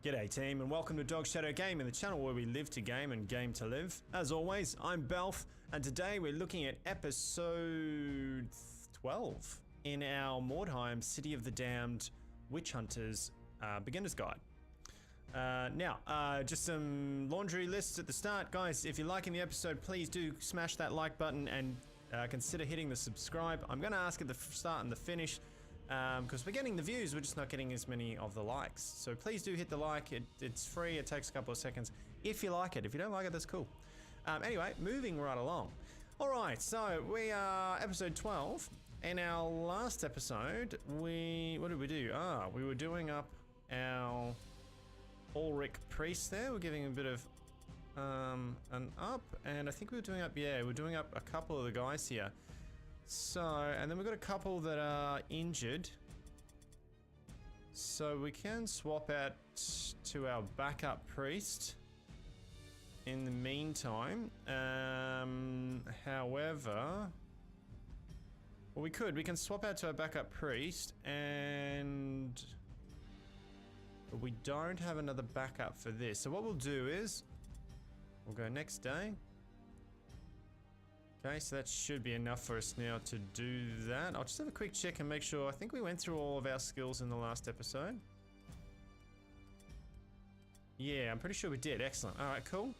G'day team and welcome to Dog Shadow Gaming, the channel where we live to game and game to live. As always, I'm Belf and today we're looking at episode 12 in our Mordheim City of the Damned Witch Hunters Beginner's Guide. Just some laundry lists at the start. Guys, if you're liking the episode, please do smash that like button and consider hitting the subscribe. I'm going to ask at the start and the finish. Because we're getting the views, we're just not getting as many of the likes. So please do hit the like, it's free, it takes a couple of seconds. If you like it, if you don't like it, that's cool. Anyway, moving right along. Alright, so we are episode 12. In our last episode, what did we do? We were doing up our Ulrich priest there. We're giving a bit of an up, and I think we were doing up, we're doing up a couple of the guys here. So, and then we've got a couple that are injured. So we can swap out to our backup priest in the meantime. However, well, we can swap out to our backup priest, and we don't have another backup for this. So what we'll do is, we'll go next day. Okay, so that should be enough for us now to do that. I'll just have a quick check and make sure. I think we went through all of our skills in the last episode. Yeah, I'm pretty sure we did. Excellent. All right, cool.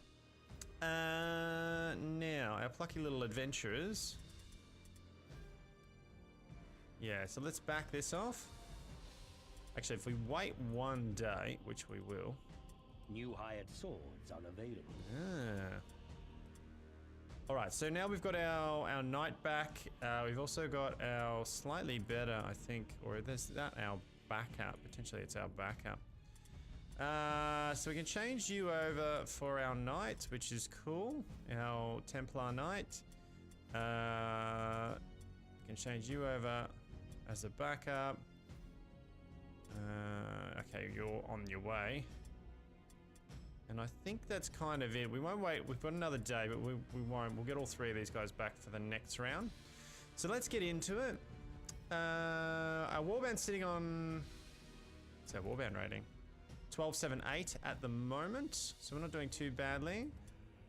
Now, our plucky little adventurers. Yeah, so let's back this off. Actually, if we wait one day, which we will. New hired swords are available. Ah. Alright, so now we've got our knight back. We've also got our slightly better, I think, or is that our backup? Potentially it's our backup. So we can change you over for our knight, which is cool. Our Templar knight. We can change you over as a backup. Okay, you're on your way. And I think that's kind of it. We won't wait. We've got another day, but we won't. We'll get all three of these guys back for the next round. So let's get into it. Our warband's sitting on... what's our warband rating? 1278 at the moment. So we're not doing too badly.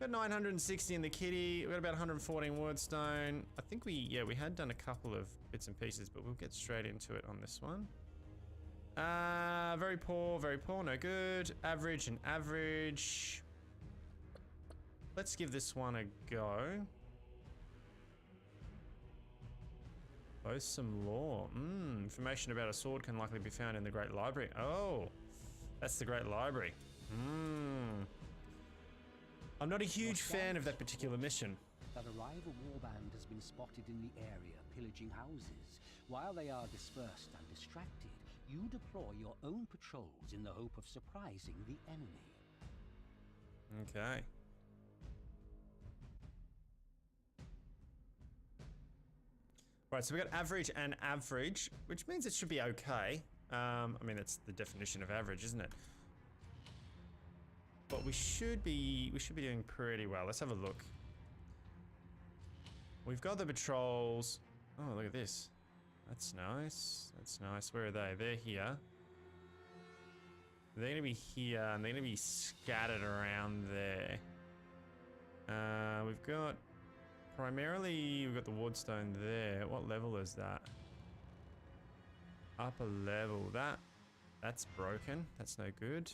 We've got 960 in the kitty. We've got about 114 wordstone. I think we had done a couple of bits and pieces, but we'll get straight into it on this one. Very poor, no good. Average and average. Let's give this one a go. Boast some lore. Information about a sword can likely be found in the Great Library. Oh, that's the Great Library. I'm not a huge fan of that particular mission. That a rival warband has been spotted in the area pillaging houses. While they are dispersed and distracted, you deploy your own patrols in the hope of surprising the enemy. Okay. Right, so we got average and average, which means it should be okay. I mean, that's the definition of average, isn't it? But we should be doing pretty well. Let's have a look. We've got the patrols. Oh, look at this. That's nice. That's nice. Where are they? They're here. They're gonna be here, and they're gonna be scattered around there. We've got... primarily, we've got the wardstone there. What level is that? Upper level. That's broken. That's no good.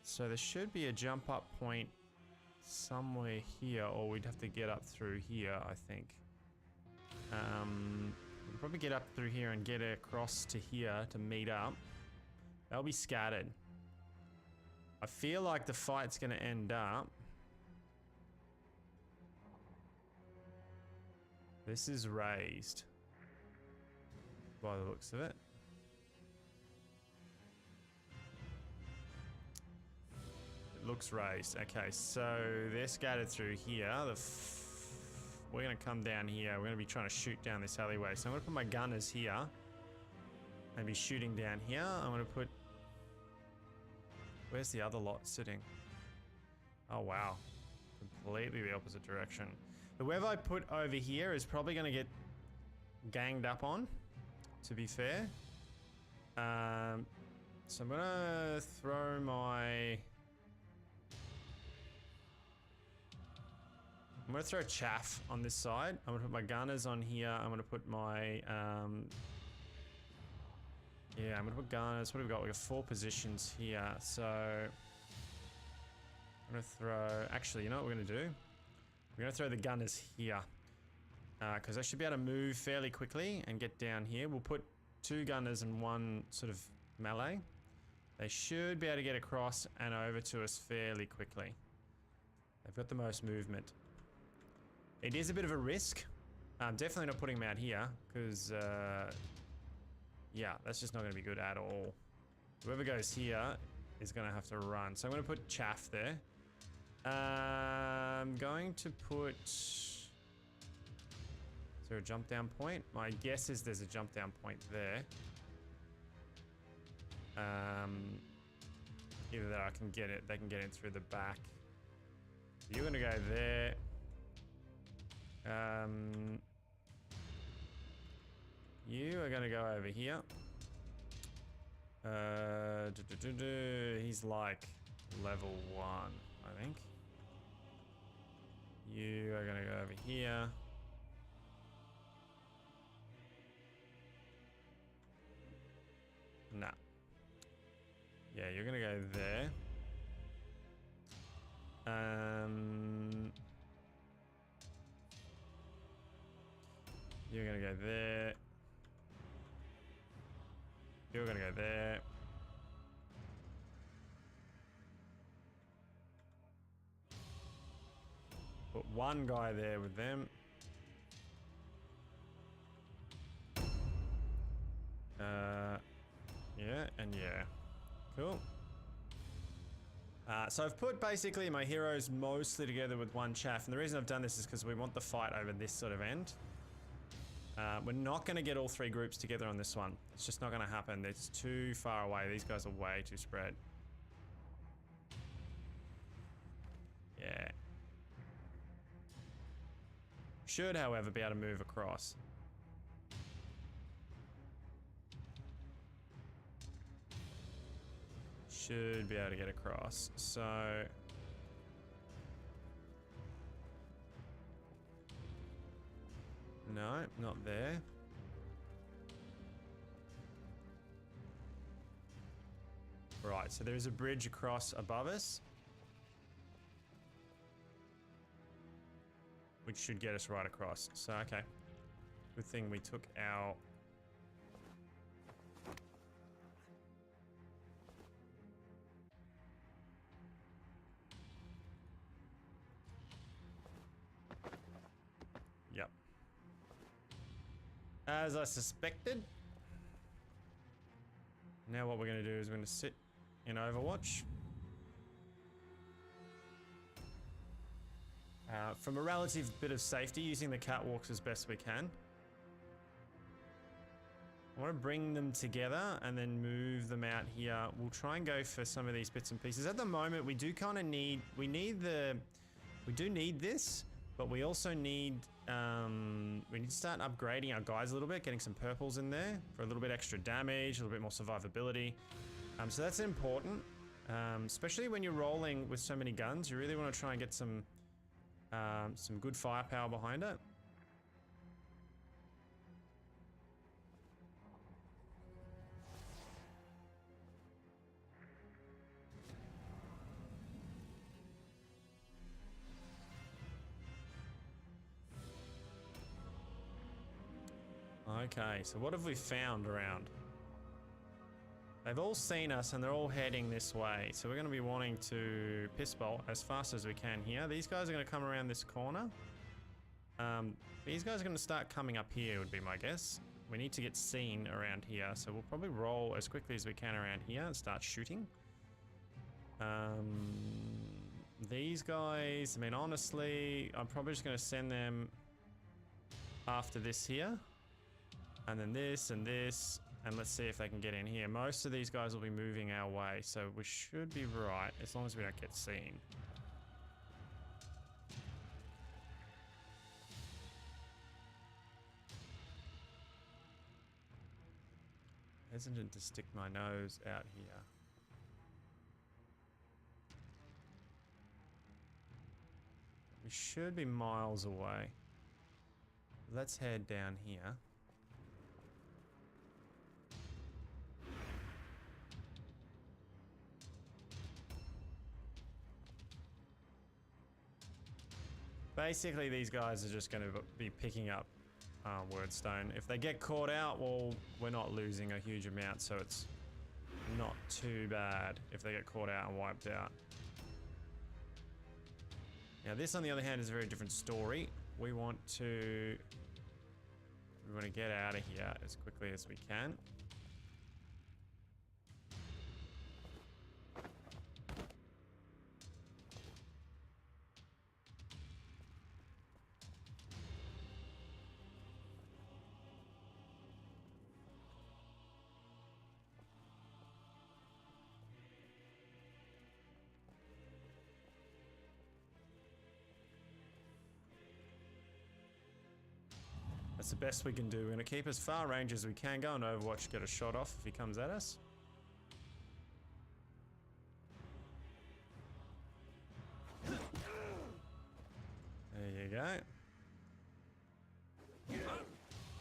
So there should be a jump up point somewhere here, or we'd have to get up through here, I think. We'll probably get up through here and get across to here to meet up. They'll be scattered. I feel like the fight's gonna end up. This is raised, by the looks of it. Looks raised. Okay, so they're scattered through here. We're gonna come down here. We're gonna be trying to shoot down this alleyway. So I'm gonna put my gunners here and be shooting down here. I'm gonna put... where's the other lot sitting? Oh wow, completely the opposite direction. Whoever I put over here is probably gonna get ganged up on, to be fair. So I'm gonna throw my... I'm gonna throw chaff on this side. I'm gonna put my gunners on here. I'm gonna put my, yeah, I'm gonna put gunners. What have we got? We got 4 positions here. So I'm gonna throw, actually, you know what we're gonna do? We're gonna throw the gunners here. Because they should be able to move fairly quickly and get down here. We'll put 2 gunners and 1 sort of melee. They should be able to get across and over to us fairly quickly. They've got the most movement. It is a bit of a risk. I'm definitely not putting them out here, because, yeah, that's just not going to be good at all. Whoever goes here is going to have to run. So I'm going to put chaff there. I'm going to put... Is there a jump down point? My guess is there's a jump down point there. Either that I can get it, they can get in through the back. You're gonna go there. You are gonna go over here. He's like level 1, I think. You are gonna go over here. Nah. Yeah, you're gonna go there. You're gonna go there. You're gonna go there. Put 1 guy there with them. Yeah, and yeah. Cool. So I've put basically my heroes mostly together with 1 chaff, and the reason I've done this is because we want the fight over this sort of end. We're not going to get all 3 groups together on this one. It's just not going to happen. It's too far away. These guys are way too spread. Yeah. Should, however, be able to move across. Should be able to get across. So... No, not there. Right, so there's a bridge across above us, which should get us right across. So, okay. Good thing we took our... Yep. As I suspected. Now what we're going to do is we're going to sit in Overwatch. From a relative bit of safety, using the catwalks as best we can. I want to bring them together and then move them out here. We'll try and go for some of these bits and pieces. At the moment, we do kind of need... We do need this, but we also need... we need to start upgrading our guys a little bit, getting some purples in there for a little bit extra damage, a little bit more survivability. So that's important. Especially when you're rolling with so many guns, you really want to try and get some good firepower behind it. Okay, so what have we found around? They've all seen us and they're all heading this way. So we're going to be wanting to piss bolt as fast as we can here. These guys are going to come around this corner. These guys are going to start coming up here would be my guess. We need to get seen around here. So we'll probably roll as quickly as we can around here and start shooting. These guys, I mean, honestly, I'm probably just going to send them after this here. And then this and this, and let's see if they can get in here. Most of these guys will be moving our way, so we should be right, as long as we don't get seen. Hesitant to stick my nose out here. We should be miles away. Let's head down here. Basically, these guys are just going to be picking up Wordstone. If they get caught out, well, we're not losing a huge amount, so it's not too bad if they get caught out and wiped out. Now, this, on the other hand, is a very different story. We want to get out of here as quickly as we can. That's the best we can do. We're going to keep as far range as we can. Go on Overwatch, get a shot off if he comes at us. There you go.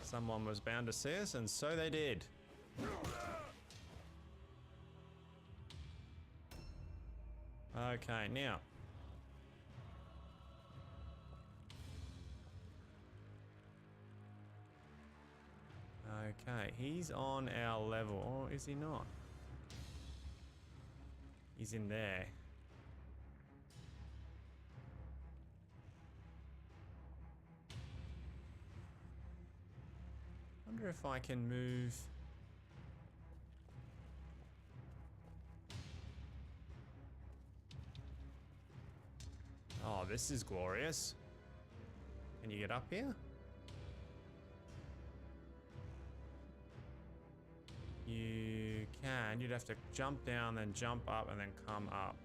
Someone was bound to see us, and so they did. Okay, now. Okay, he's on our level. Or is he not? He's in there. Wonder if I can move. Oh, this is glorious. Can you get up here? You can. You'd have to jump down, then jump up, and then come up.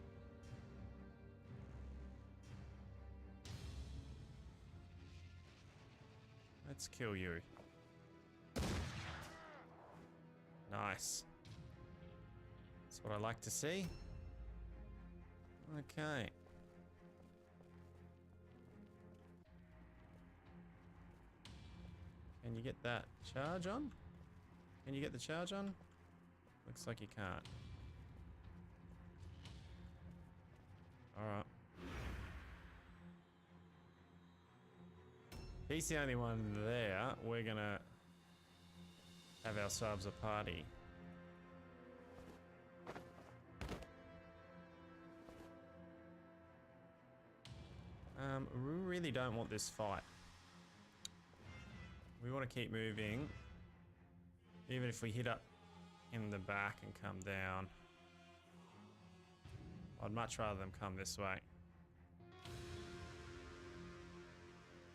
Let's kill you. Nice. That's what I like to see. Okay. Can you get that charge on? Can you get the charge on? Looks like you can't. Alright. He's the only one there. We're gonna have ourselves a party. We really don't want this fight. We want to keep moving. Even if we hit up in the back and come down. I'd much rather them come this way.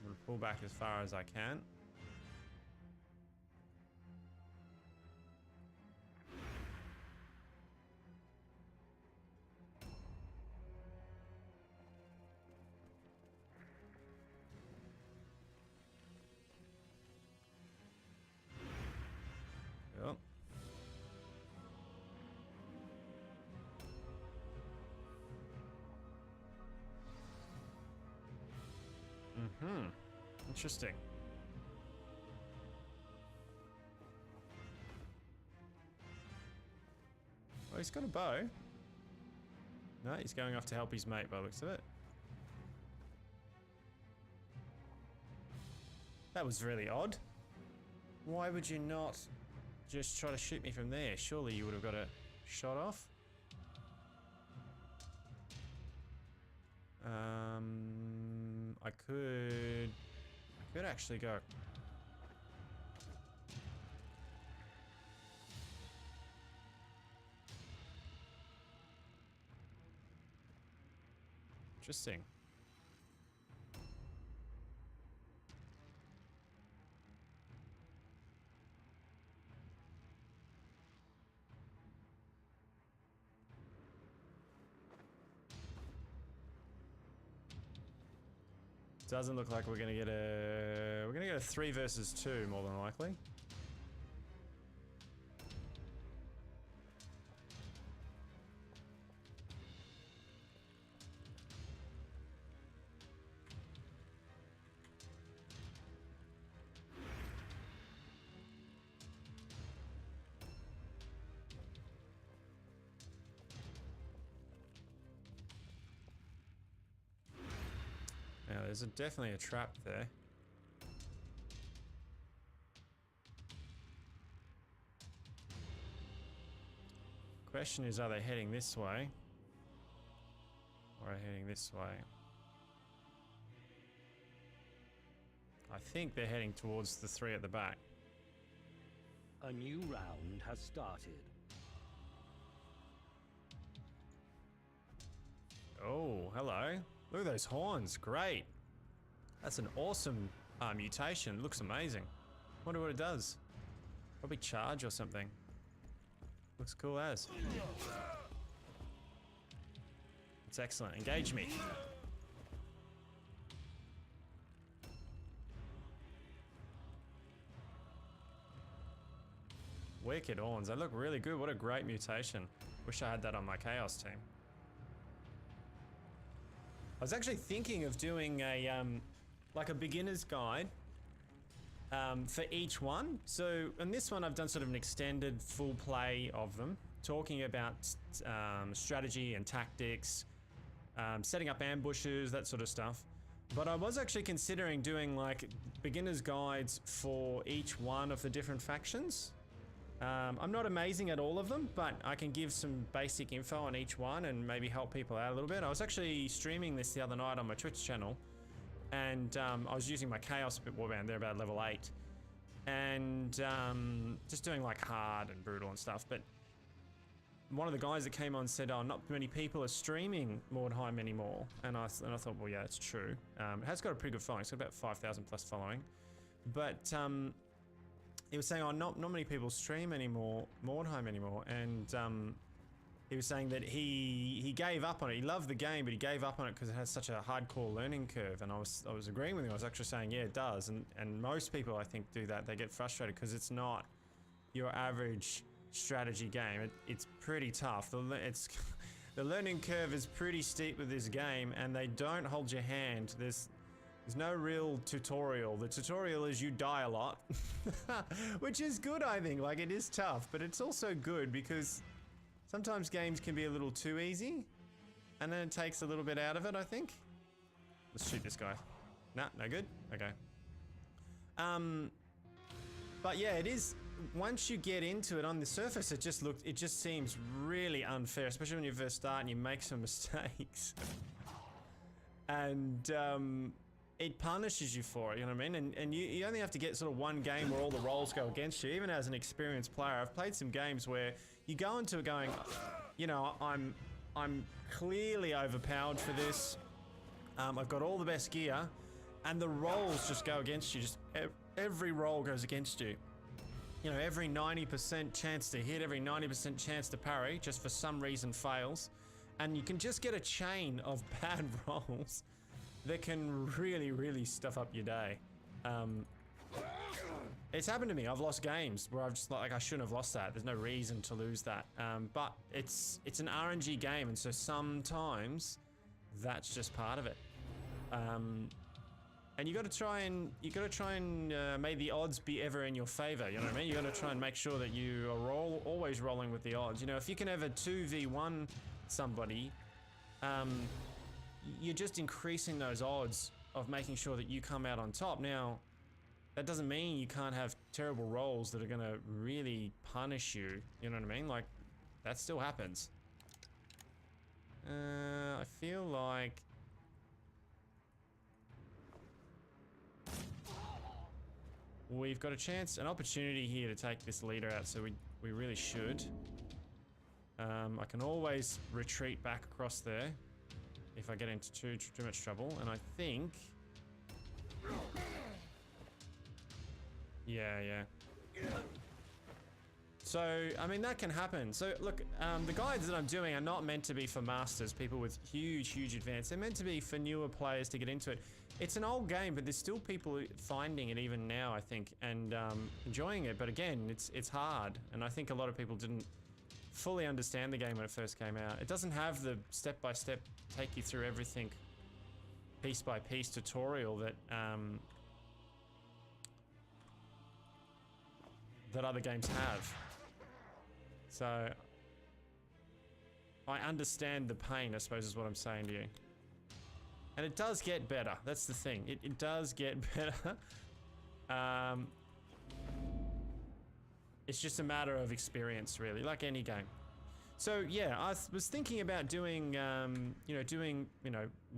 I'm going to pull back as far as I can. Yep. Interesting. Well, he's got a bow. No, he's going off to help his mate by the looks of it. That was really odd. Why would you not just try to shoot me from there? Surely you would have got a shot off. I could actually go. Interesting. Doesn't look like we're gonna get a 3 versus 2 more than likely. there's definitely a trap there. Question is, are they heading this way? Or are they heading this way? I think they're heading towards the 3 at the back. A new round has started. Oh, hello. Look at those horns. Great. That's an awesome mutation. Looks amazing. Wonder what it does. Probably charge or something. Looks cool as. It's excellent. Engage me. Wicked horns. They look really good. What a great mutation. Wish I had that on my Chaos team. I was actually thinking of doing a like a beginner's guide for each one. So in this one I've done sort of an extended full play of them, talking about strategy and tactics, setting up ambushes, that sort of stuff. But I was actually considering doing like beginner's guides for each one of the different factions. I'm not amazing at all of them, but I can give some basic info on each one and maybe help people out a little bit. I was actually streaming this the other night on my Twitch channel, and I was using my Chaos Warband. They're about level 8, and just doing like hard and brutal and stuff. But one of the guys that came on said, "Oh, not many people are streaming Mordheim anymore," and I thought, well, yeah, it's true. It has got a pretty good following. It's got about 5,000 plus following, but he was saying, oh, not many people stream anymore, Mordheim anymore, and he was saying that he gave up on it. He loved the game, but he gave up on it because it has such a hardcore learning curve. And I was agreeing with him. I was actually saying, yeah, it does. And most people, I think, do that. They get frustrated because it's not your average strategy game. It's pretty tough. The learning curve is pretty steep with this game, and they don't hold your hand. There's no real tutorial. The tutorial is you die a lot, which is good, I think. Like, it is tough, but it's also good because sometimes games can be a little too easy, and then it takes a little bit out of it, I think. Let's shoot this guy. Nah, no good? Okay. But yeah, it is, once you get into it on the surface, it just seems really unfair, especially when you first start and you make some mistakes. And, it punishes you for it, you know what I mean? And you only have to get sort of one game where all the rolls go against you. Even as an experienced player, I've played some games where you go into it going, you know, I'm clearly overpowered for this. I've got all the best gear, and the rolls just go against you. Just every roll goes against you. You know, every 90% chance to hit, every 90% chance to parry, just for some reason fails. And you can just get a chain of bad rolls that can really, really stuff up your day. It's happened to me. I've lost games where I've just like, I shouldn't have lost that. There's no reason to lose that. But it's an RNG game, and so sometimes that's just part of it. And you got to try and make the odds be ever in your favor. You know what I mean? You got to try and make sure that you are always rolling with the odds. You know, if you can ever 2v1 somebody, you're just increasing those odds of making sure that you come out on top. Now, that doesn't mean you can't have terrible rolls that are gonna really punish you. You know what I mean? Like, that still happens. I feel like we've got a chance, an opportunity here to take this leader out, so we really should. I can always retreat back across there if I get into too much trouble, and I think... Yeah. So, I mean, that can happen. So, look, the guides that I'm doing are not meant to be for masters, people with huge advance. They're meant to be for newer players to get into it. It's an old game, but there's still people finding it even now, I think, and enjoying it. But again, it's hard, and I think a lot of people didn't fully understand the game when it first came out. It doesn't have the step-by-step take you through everything piece by piece tutorial that that other games have. So I understand the pain, I suppose, is what I'm saying to you. And it does get better. That's the thing. It does get better. It's just a matter of experience, really, like any game. So yeah, I was thinking about doing, doing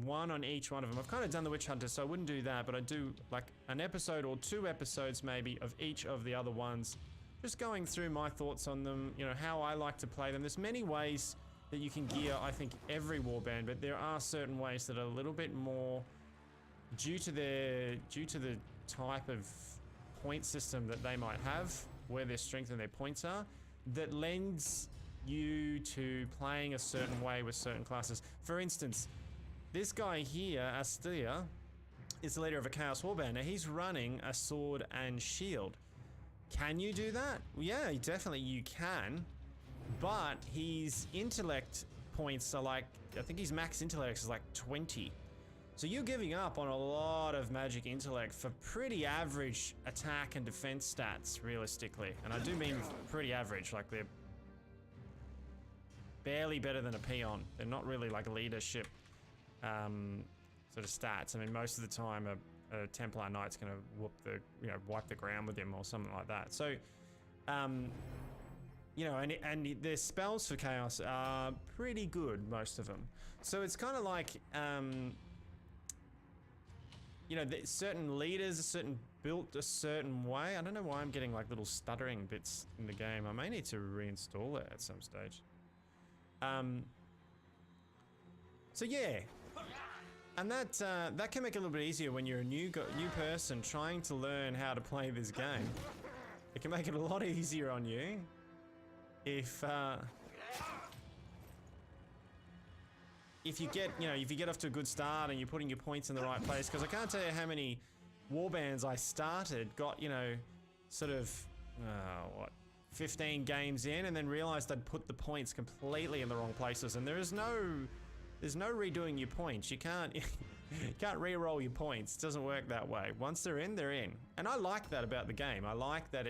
one on each one of them. I've kind of done the Witch Hunter, so I wouldn't do that, but I'd do like an episode or 2 episodes maybe of each of the other ones. Just going through my thoughts on them, how I like to play them. There's many ways that you can gear, I think, every warband, but there are certain ways that are a little bit more due to the type of point system that they might have, where their strength and their points are, that lends you to playing a certain way with certain classes. For instance, this guy here, Astia, is the leader of a Chaos Warband. Now he's running a sword and shield. Can you do that? Well, yeah, definitely you can, but his intellect points are like, I think his max intellect is like 20. So you're giving up on a lot of magic intellect for pretty average attack and defense stats, realistically. And I do mean pretty average, like they're barely better than a peon. They're not really like leadership sort of stats. I mean, most of the time a Templar Knight's gonna wipe the ground with him or something like that. So, and their spells for Chaos are pretty good, most of them. So it's kind of like, certain leaders are built a certain way. I don't know why I'm getting like little stuttering bits in the game. I may need to reinstall it at some stage. So yeah, and that can make it a little bit easier when you're a new person trying to learn how to play this game. It can make it a lot easier on you if you get off to a good start and you're putting your points in the right place. Because I can't tell you how many warbands I started, got 15 games in, and then realized I'd put the points completely in the wrong places. And there's no redoing your points. You can't re-roll your points. It doesn't work that way. Once they're in, they're in. And I like that about the game. I like that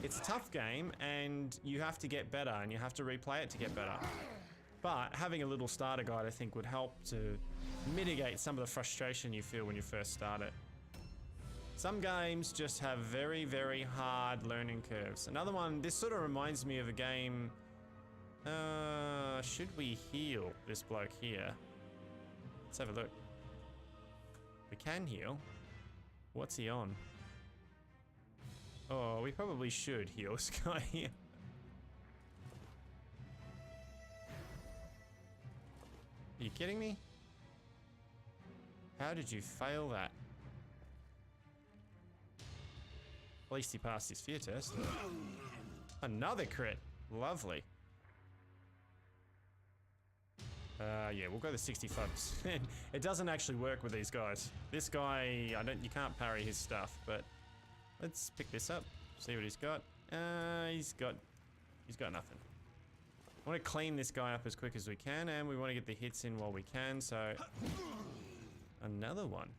it's a tough game and you have to get better and you have to replay it to get better. But having a little starter guide, I think, would help to mitigate some of the frustration you feel when you first start it. Some games just have very, very hard learning curves. Another one, this sort of reminds me of a game. Should we heal this bloke here? Let's have a look. We can heal. What's he on? Oh, we probably should heal this guy here. Are you kidding me? How did you fail that? At least he passed his fear test. Another crit. Lovely. Yeah, we'll go the 65%. It doesn't actually work with these guys. This guy, you can't parry his stuff, but let's pick this up, see what he's got. He's got nothing. I want to clean this guy up as quick as we can, and we want to get the hits in while we can, so another one.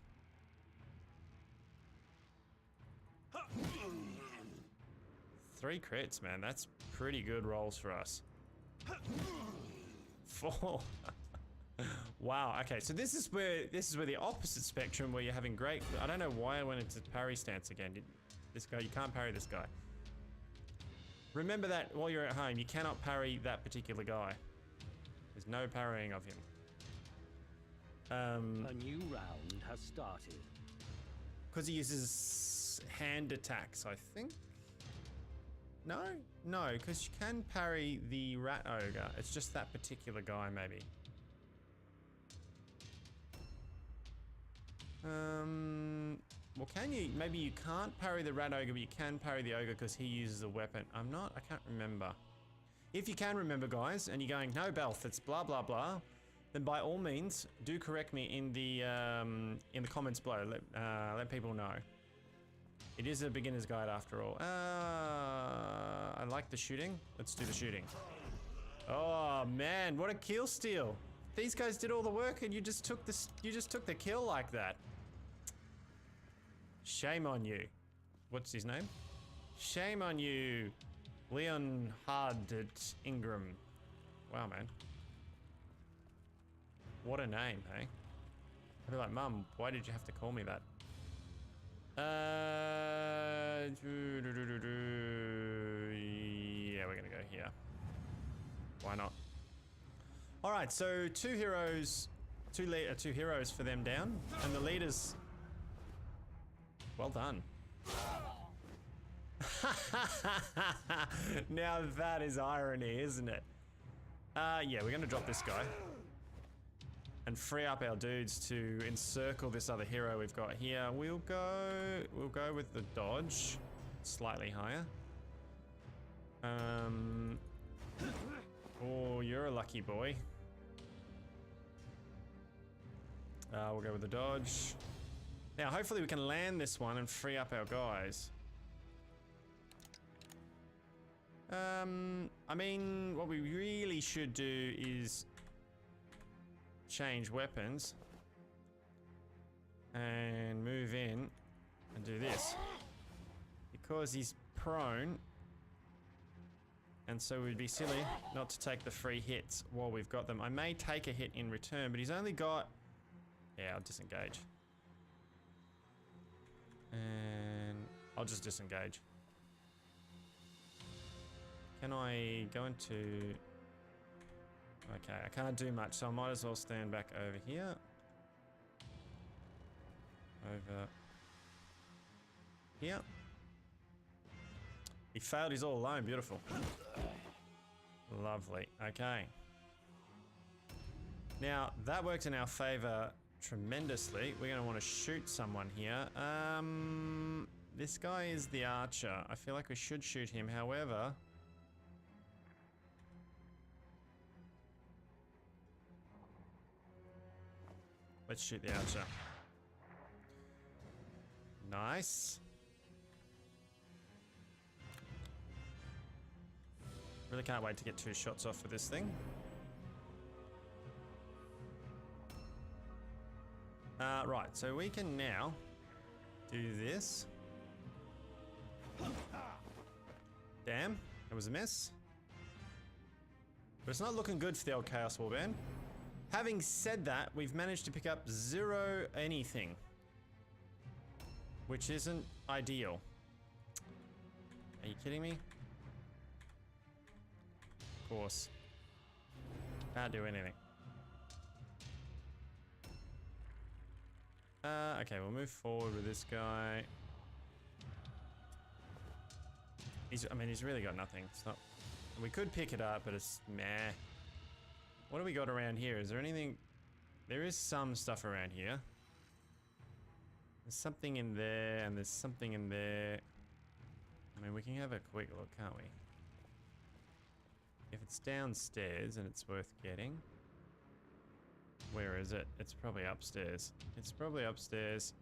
Three crits, man. That's pretty good rolls for us. 4. Wow. Okay, so this is where the opposite spectrum, where you're having great. I don't know why I went into parry stance again. This guy, you can't parry this guy. Remember that while you're at home, you cannot parry that particular guy. There's no parrying of him. A new round has started. Because he uses hand attacks, I think. No, because you can parry the rat ogre. It's just that particular guy, maybe. Well, can you? Maybe you can't parry the rat ogre, but you can parry the ogre because he uses a weapon. I can't remember. If you can remember, guys, and you're going, no, Belth, it's blah, blah, blah, then by all means, do correct me in the comments below. Let people know. It is a beginner's guide after all. I like the shooting. Let's do the shooting. Oh man, what a kill steal! These guys did all the work, and you just took the kill like that. Shame on you. What's his name? Shame on you, Leon Hardet Ingram. Wow, man. What a name, hey? I'd be like, Mum, why did you have to call me that? Yeah, we're gonna go here. Why not? All right, so two heroes for them down, and the leaders. Well done. Now that is irony, isn't it? Yeah, we're gonna drop this guy and free up our dudes to encircle this other hero we've got here. We'll go with the dodge, slightly higher. Oh, you're a lucky boy. We'll go with the dodge. Now, hopefully we can land this one and free up our guys. I mean, what we really should do is change weapons and move in and do this. Because he's prone, and so we'd be silly not to take the free hits while we've got them. I may take a hit in return, but he's only got... Yeah, I'll disengage. And I'll just disengage. Can I go into... Okay, I can't do much, so I might as well stand back over here. Over here. He failed, he's all alone, beautiful. Lovely, okay. Now, that worked in our favor tremendously. We're gonna want to shoot someone here. This guy is the archer. I feel like we should shoot him, however... Let's shoot the archer. Nice. Really can't wait to get 2 shots off with this thing. Right, so we can now do this. Damn, that was a miss. But it's not looking good for the old Chaos Warband. Having said that, we've managed to pick up 0 anything, which isn't ideal. Are you kidding me? Of course. Can't do anything. Okay, we'll move forward with this guy. I mean, he's really got nothing. It's not... We could pick it up, but it's meh. What do we got around here? Is there anything... There is some stuff around here. There's something in there, and there's something in there. I mean, we can have a quick look, can't we? If it's downstairs and it's worth getting... Where is it? It's probably upstairs. It's probably upstairs.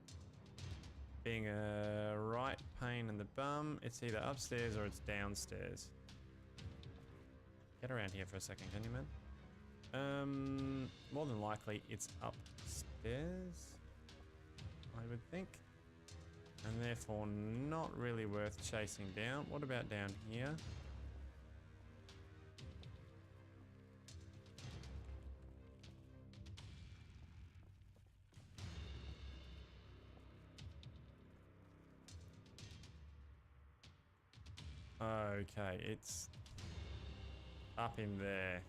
Being a right pain in the bum, it's either upstairs or it's downstairs. Get around here for a second, can you, man? More than likely it's upstairs, I would think. And therefore not really worth chasing down. What about down here? Okay, it's up in there.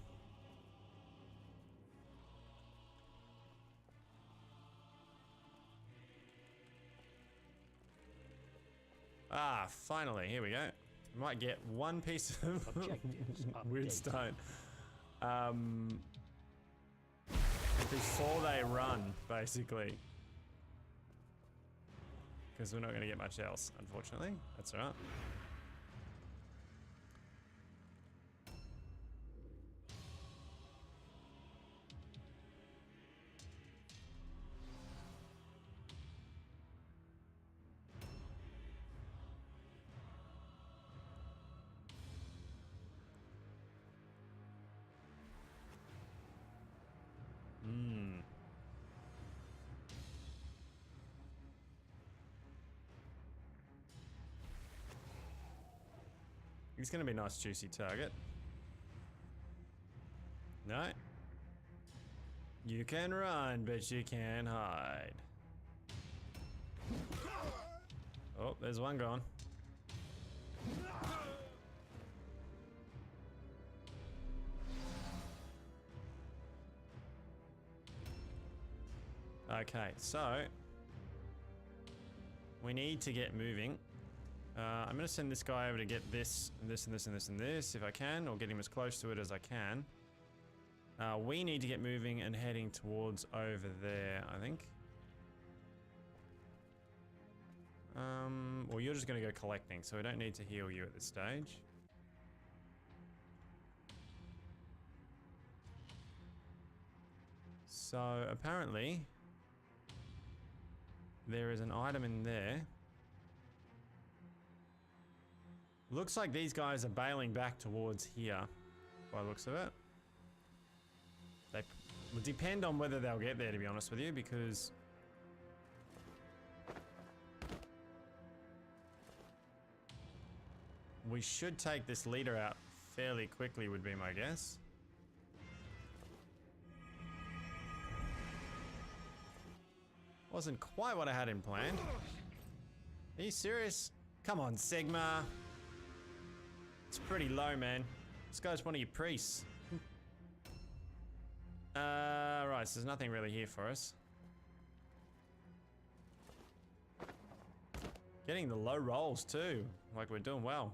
Ah, finally, here we go. Might get one piece of weird stone. Before they run, basically. Because we're not going to get much else, unfortunately. That's alright. He's gonna be a nice juicy target. No. You can run, but you can't hide. Oh, there's one gone. Okay, so we need to get moving. I'm gonna send this guy over to get this, and this, and this, and this, and this, if I can, or get him as close to it as I can. We need to get moving and heading towards over there, I think. Well, you're just gonna go collecting, so we don't need to heal you at this stage. So, apparently, there is an item in there. Looks like these guys are bailing back towards here, by the looks of it. They will depend on whether they'll get there, to be honest with you, because we should take this leader out fairly quickly, would be my guess. Wasn't quite what I had in plan. Are you serious? Come on, Sigma. It's pretty low, man. This guy's one of your priests. Right, so there's nothing really here for us. Getting the low rolls too. Like, we're doing well.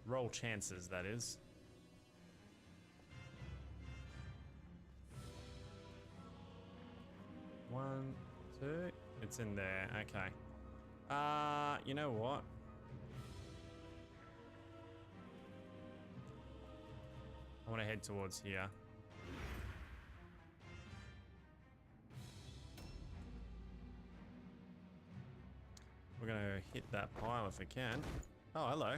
Roll chances, that is. One, two. It's in there. Okay. You know what? I want to head towards here. We're gonna hit that pile if we can. Oh, hello.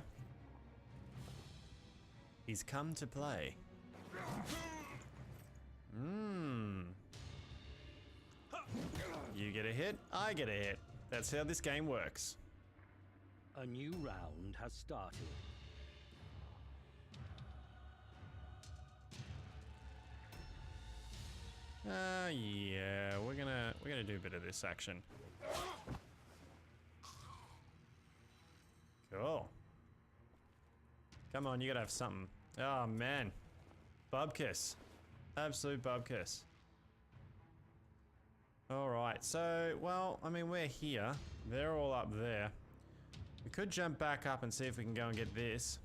He's come to play. You get a hit, I get a hit. That's how this game works. A new round has started. Yeah, we're gonna do a bit of this action. Cool. Come on, you gotta have something. Oh man. Bubkiss. Absolute bubkiss. Alright, so, well, I mean, we're here. They're all up there. We could jump back up and see if we can go and get this.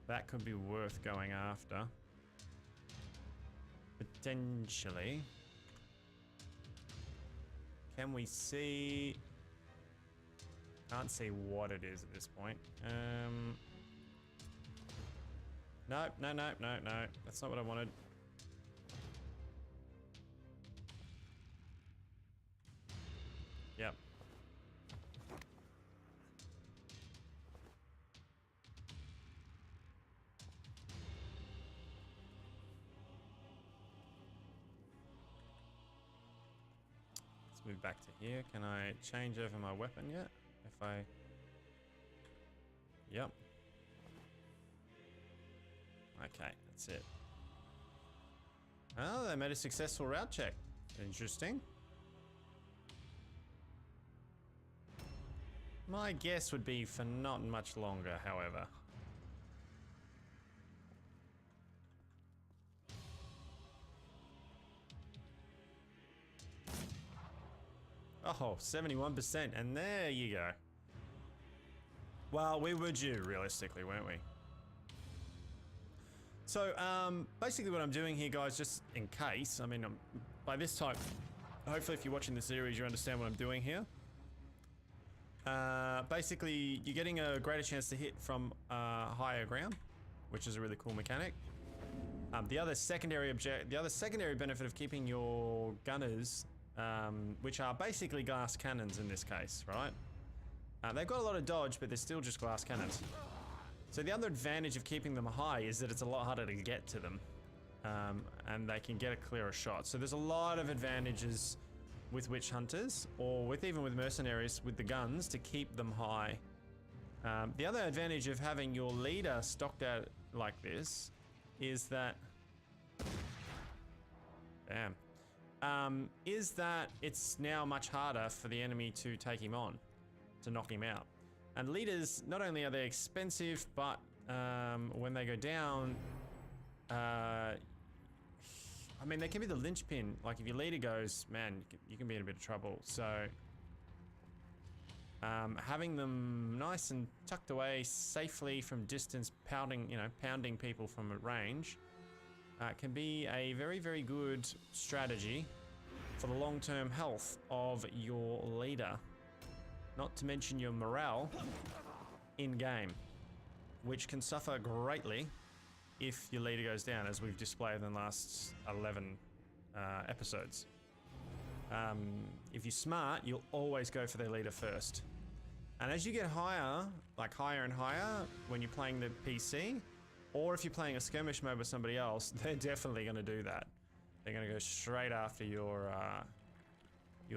That could be worth going after. Potentially. Can we see? Can't see what it is at this point. No. That's not what I wanted. Yep. Let's move back to here. Can I change over my weapon yet? If I... Yep. Okay, that's it. Oh, they made a successful route check. Interesting. My guess would be for not much longer, however. Oh, 71%, and there you go. Well, we were due, realistically, weren't we? So, basically what I'm doing here, guys, just in case, I mean, by this time, hopefully if you're watching the series, you understand what I'm doing here. Basically, you're getting a greater chance to hit from higher ground, which is a really cool mechanic. The other secondary benefit of keeping your gunners, which are basically glass cannons in this case, right? They've got a lot of dodge, but they're still just glass cannons. So the other advantage of keeping them high is that it's a lot harder to get to them, and they can get a clearer shot. So there's a lot of advantages with witch hunters, or even with mercenaries with the guns, to keep them high. The other advantage of having your leader stocked out like this is that, is that it's now much harder for the enemy to take him on, to knock him out. And leaders, not only are they expensive, but when they go down, I mean, they can be the linchpin. Like if your leader goes, man, you can be in a bit of trouble. So having them nice and tucked away safely from distance, pounding people from a range, can be a very, very good strategy for the long-term health of your leader. Not to mention your morale in-game, which can suffer greatly if your leader goes down, as we've displayed in the last 11 episodes. If you're smart, you'll always go for their leader first. And as you get higher, like higher and higher, when you're playing the PC, or if you're playing a skirmish mode with somebody else, they're definitely going to do that. They're going to go straight after your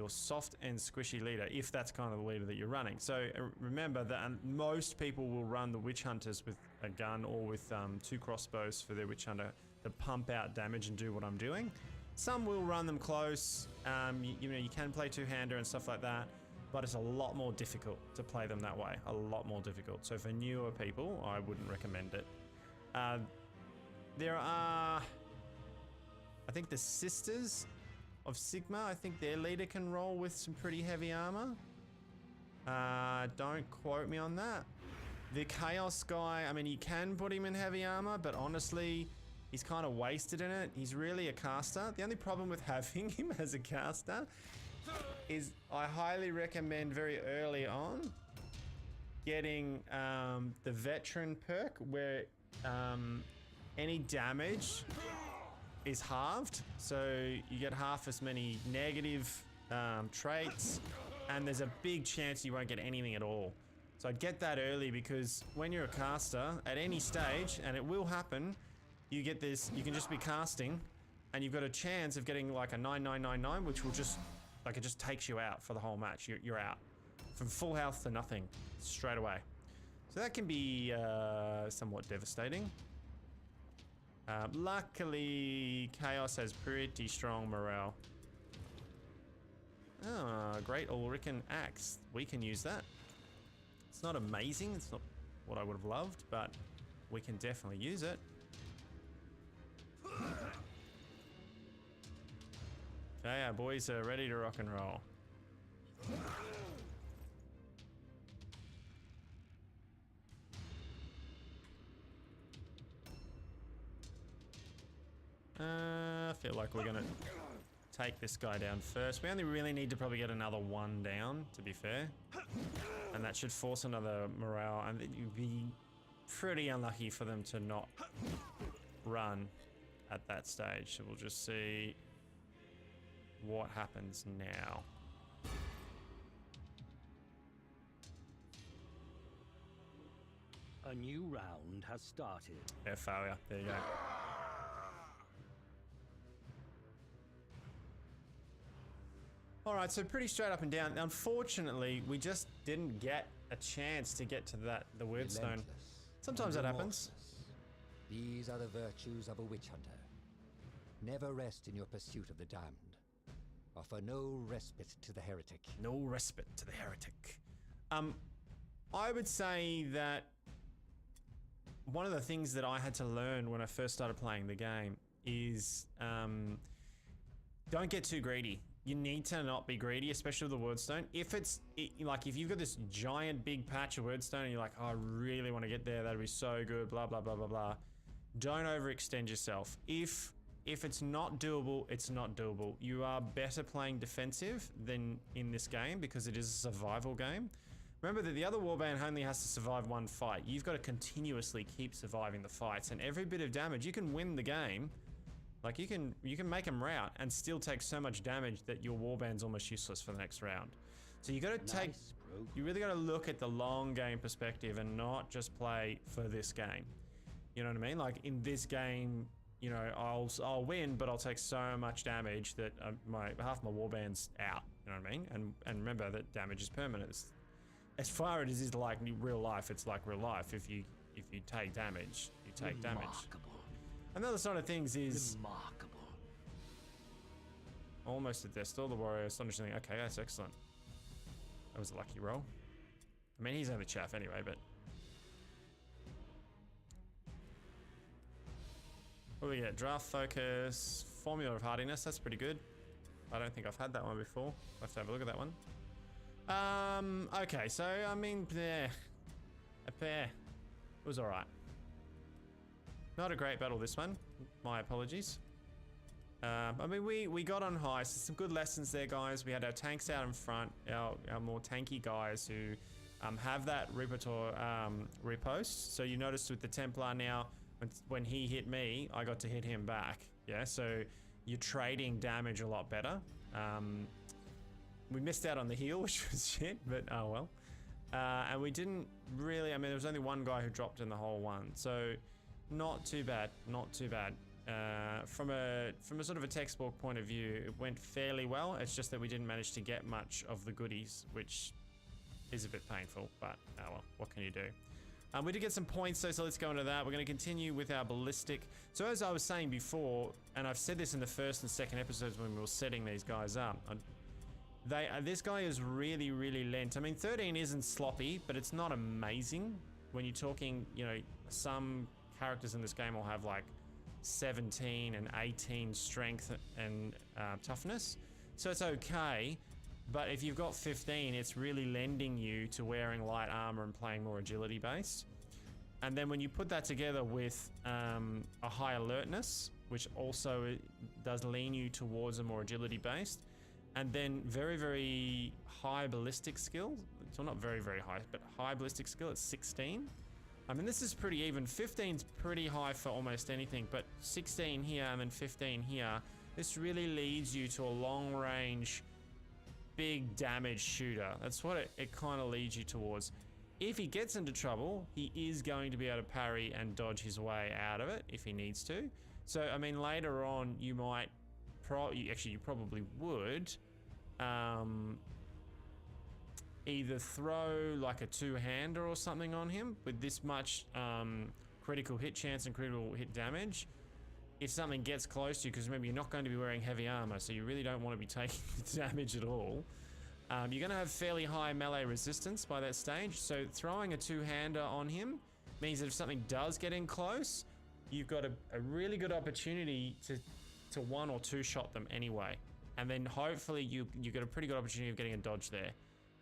soft and squishy leader, if that's kind of the leader that you're running. So remember that most people will run the witch hunters with a gun or with 2 crossbows for their witch hunter to pump out damage and do what I'm doing. Some will run them close. You can play two-hander and stuff like that, but it's a lot more difficult to play them that way. A lot more difficult. So for newer people, I wouldn't recommend it. There are, I think, the Sisters of Sigma. I think their leader can roll with some pretty heavy armor. Don't quote me on that. The Chaos guy, I mean, you can put him in heavy armor, but honestly, he's kind of wasted in it. He's really a caster. The only problem with having him as a caster is I highly recommend very early on getting the veteran perk where any damage is halved, so you get half as many negative traits, and there's a big chance you won't get anything at all. So I'd get that early, because when you're a caster at any stage, and it will happen, you get this, you can just be casting and you've got a chance of getting like a 9999, which will just, like, it just takes you out for the whole match. You're out from full health to nothing straight away. So that can be somewhat devastating. Luckily, Chaos has pretty strong morale. Oh, great Ulrican axe. We can use that. It's not amazing. It's not what I would have loved, but we can definitely use it. Okay, our boys are ready to rock and roll. I feel like we're gonna take this guy down first. We only really need to probably get another one down, to be fair. And that should force another morale, and you'd be pretty unlucky for them to not run at that stage. So we'll just see what happens now. A new round has started. Yeah, failure. There you go. Alright, so pretty straight up and down. Unfortunately, we just didn't get a chance to get to the Weirdstone. Sometimes that happens. These are the virtues of a witch hunter. Never rest in your pursuit of the damned. Offer no respite to the heretic. No respite to the heretic. I would say that one of the things that I had to learn when I first started playing the game is don't get too greedy. You need to not be greedy, especially with the Wordstone. If like if you've got this giant big patch of Wordstone and you're like, oh, I really want to get there, that'd be so good, blah, blah, blah, blah, blah. Don't overextend yourself. If it's not doable, it's not doable. You are better playing defensive than in this game because it is a survival game. Remember that the other warband only has to survive one fight. You've got to continuously keep surviving the fights, and every bit of damage, you can win the game. Like you can make them rout and still take so much damage that your warband's almost useless for the next round. So you got to you really got to look at the long game perspective and not just play for this game. You know what I mean? Like in this game, you know, I'll win, but I'll take so much damage that half my warband's out. You know what I mean? And remember that damage is permanent. as far as it is like real life, it's like real life. If you take damage, you take damage. Another side of things is almost at death. Still the warrior. Astonishing. Okay, that's excellent. That was a lucky roll. I mean, he's only chaff anyway, but. What do we get? Draft focus, formula of hardiness. That's pretty good. I don't think I've had that one before. I'll have to have a look at that one. Okay, so I mean, it was all right. Not a great battle this one. My apologies. I mean, we got on high, so some good lessons there, guys. We had our tanks out in front, our more tanky guys who have that riposte. So you noticed with the Templar now, when he hit me, I got to hit him back. Yeah, so you're trading damage a lot better. We missed out on the heal, which was shit, but oh well. And we didn't really, I mean, there was only one guy who dropped in the whole one. So not too bad, not too bad. From a sort of a textbook point of view, it went fairly well. It's just that we didn't manage to get much of the goodies, which is a bit painful, but oh well, what can you do? We did get some points though, so let's go into that. We're going to continue with our ballistic. So as I was saying before, and I've said this in the first and second episodes when we were setting these guys up, this guy is really, really lent. I mean, 13 isn't sloppy, but it's not amazing. When you're talking, you know, some characters in this game will have like 17 and 18 strength and toughness, so it's okay. But if you've got 15, it's really lending you to wearing light armor and playing more agility based. And then when you put that together with a high alertness, which also does lean you towards a more agility based, and then very, very high ballistic skill. So not very, very high, but high ballistic skill at 16. I mean, this is pretty even. 15's pretty high for almost anything, but 16 here and then 15 here, this really leads you to a long range, big damage shooter. That's what it kind of leads you towards. If he gets into trouble, he is going to be able to parry and dodge his way out of it if he needs to. So, I mean, later on, you might, you probably would, either throw like a two-hander or something on him with this much critical hit chance and critical hit damage. If something gets close to you, because remember, you're not going to be wearing heavy armor, so you really don't want to be taking damage at all. You're going to have fairly high melee resistance by that stage, so throwing a two-hander on him means that if something does get in close, you've got a really good opportunity to one or two shot them anyway. And then hopefully you get a pretty good opportunity of getting a dodge there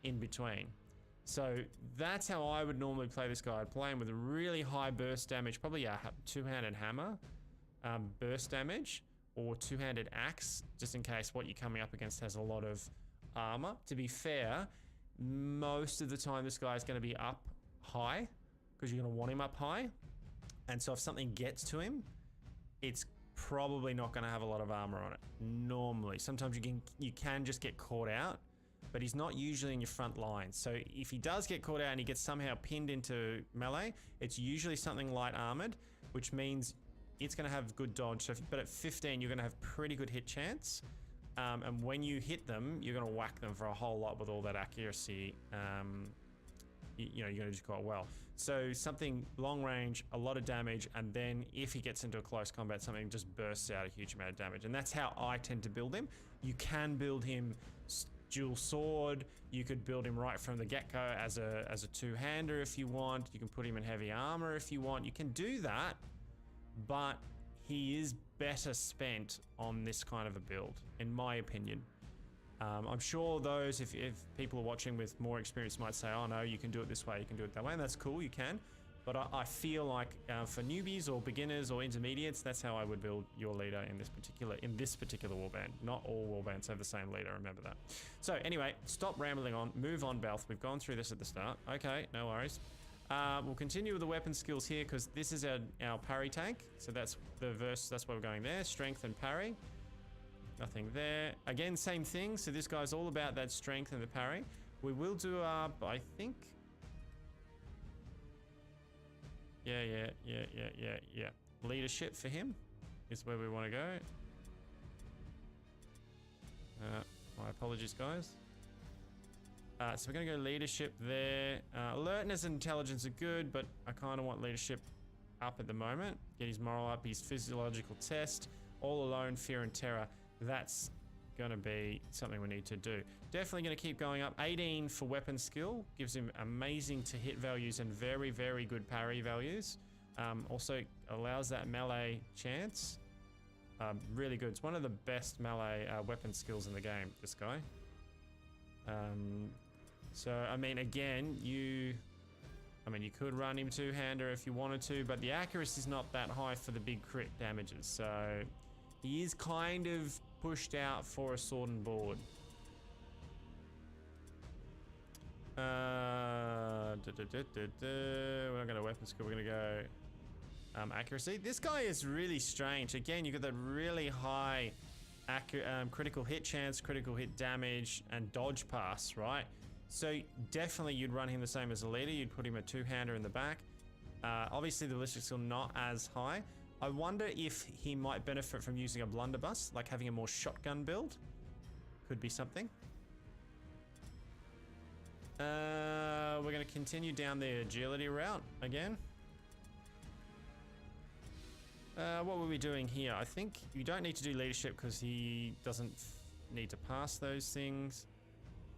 in between. So that's how I would normally play this guy. I'd play him with a really high burst damage, probably a two-handed hammer burst damage, or two-handed axe, just in case what you're coming up against has a lot of armor. To be fair, most of the time this guy is going to be up high, because you're going to want him up high. And so if something gets to him, it's probably not going to have a lot of armor on it. Normally, sometimes you can just get caught out, but he's not usually in your front line. So if he does get caught out and he gets somehow pinned into melee, it's usually something light armored, which means it's going to have good dodge. So but at 15, you're going to have pretty good hit chance. And when you hit them, you're going to whack them for a whole lot with all that accuracy. You're going to do quite well. So something long range, a lot of damage, and then if he gets into a close combat, something just bursts out a huge amount of damage. And that's how I tend to build him. You can build him dual sword. You could build him right from the get-go as a two-hander if you want. You can put him in heavy armor if you want. You can do that, but he is better spent on this kind of a build, in my opinion. I'm sure those, if people are watching with more experience might say, oh no, you can do it this way, you can do it that way, and that's cool, you can. But I feel like for newbies or beginners or intermediates, that's how I would build your leader in this particular warband. Not all warbands have the same leader, remember that. So anyway, stop rambling on, move on, Belth. We've gone through this at the start. Okay, no worries. We'll continue with the weapon skills here because this is our parry tank. So that's the verse, that's why we're going there. Strength and parry. Nothing there. Again, same thing. So this guy's all about that strength and the parry. We will do I think. Yeah. Leadership for him is where we want to go. My apologies, guys. So we're going to go leadership there. Alertness and intelligence are good, but I kind of want leadership up at the moment. Get his moral up, his physiological test. All alone, fear and terror. That's going to be something we need to do. Definitely going to keep going up. 18 for weapon skill. Gives him amazing to hit values and very, very good parry values. Also allows that melee chance. Really good. It's one of the best melee weapon skills in the game, this guy. So, I mean, again, you could run him two-hander if you wanted to, but the accuracy is not that high for the big crit damages. So, he is kind of pushed out for a sword and board. We're not going to weapon skill, we're going to go accuracy. This guy is really strange. Again, you got that really high critical hit chance, critical hit damage, and dodge pass, right? So definitely you'd run him the same as a leader. You'd put him a two-hander in the back. Obviously the ballistic skill not as high. I wonder if he might benefit from using a blunderbuss, like having a more shotgun build. Could be something. We're going to continue down the agility route again. What were we doing here? I think you don't need to do leadership because he doesn't need to pass those things.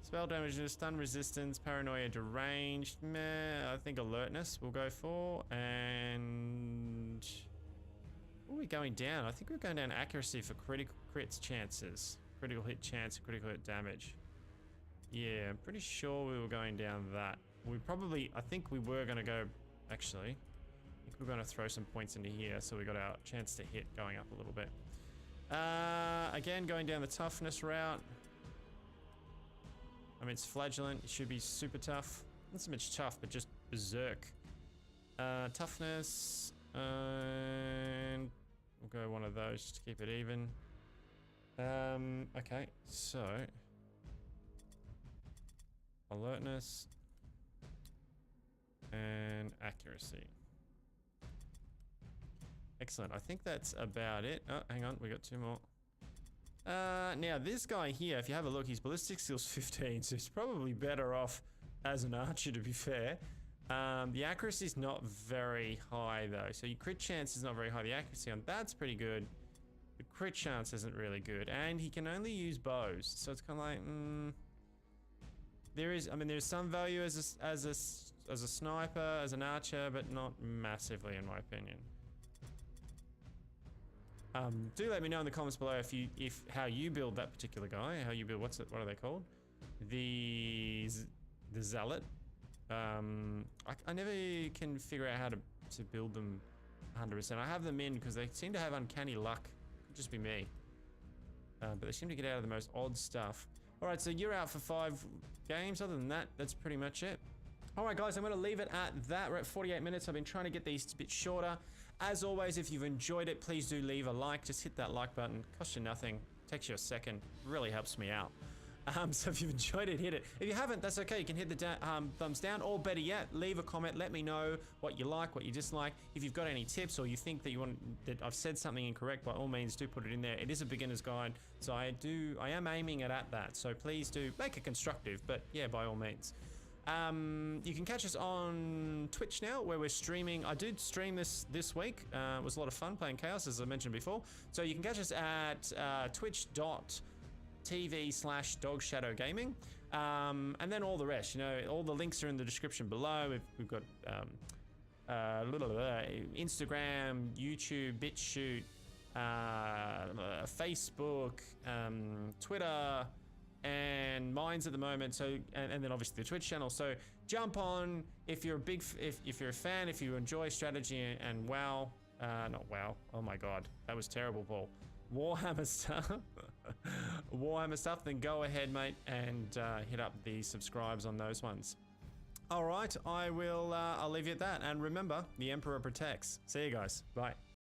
Spell damage, stun resistance, paranoia, deranged. Meh, I think alertness we'll go for. And what are we going down? I think we're going down accuracy for critical crits chances. Critical hit chance, critical hit damage. Yeah, I'm pretty sure we were going down that. I think we were going to go, actually. I think we're going to throw some points into here so we got our chance to hit going up a little bit. Again, going down the toughness route. I mean, it's flagellant. It should be super tough. Not so much tough, but just berserk. Toughness. And we'll go one of those just to keep it even. Okay, so alertness and accuracy. Excellent. I think that's about it. Oh, hang on, we got two more. Now this guy here, if you have a look, his ballistic skill's 15, so he's probably better off as an archer, to be fair. The accuracy is not very high though, so your crit chance is not very high. The accuracy on that's pretty good. The crit chance isn't really good, and he can only use bows, so it's kind of like, there's some value as a sniper, as an archer, but not massively in my opinion. Do let me know in the comments below if how you build that particular guy, how you build, what are they called? The zealot. I never can figure out how to build them 100%. I have them in because they seem to have uncanny luck. Could just be me. But they seem to get out of the most odd stuff. Alright, so you're out for 5 games. Other than that, that's pretty much it. Alright guys, I'm going to leave it at that. We're at 48 minutes. I've been trying to get these a bit shorter. As always, if you've enjoyed it, please do leave a like. Just hit that like button. Costs you nothing. Takes you a second. Really helps me out. So if you've enjoyed it, hit it. If you haven't, that's okay. You can hit the thumbs down, or better yet, leave a comment. Let me know what you like, what you dislike. If you've got any tips, or you think that that I've said something incorrect, by all means, do put it in there. It is a beginner's guide, so I am aiming it at that. So please do make it constructive, but yeah, by all means. You can catch us on Twitch now, where we're streaming. I did stream this week. It was a lot of fun playing Chaos, as I mentioned before. So you can catch us at twitch.tv/DogShadowGaming, and then all the rest. You know, all the links are in the description below. We've got Instagram, YouTube, BitChute, Facebook, Twitter, and mine's at the moment. So and then obviously the Twitch channel. So jump on if you're a fan, if you enjoy strategy and WoW, not WoW. Oh my God, that was terrible, Paul. Warhammer stuff. Warhammer stuff, then go ahead, mate, and hit up the subscribes on those ones. All right, I'll leave you at that, and remember, the Emperor protects. See you guys. Bye.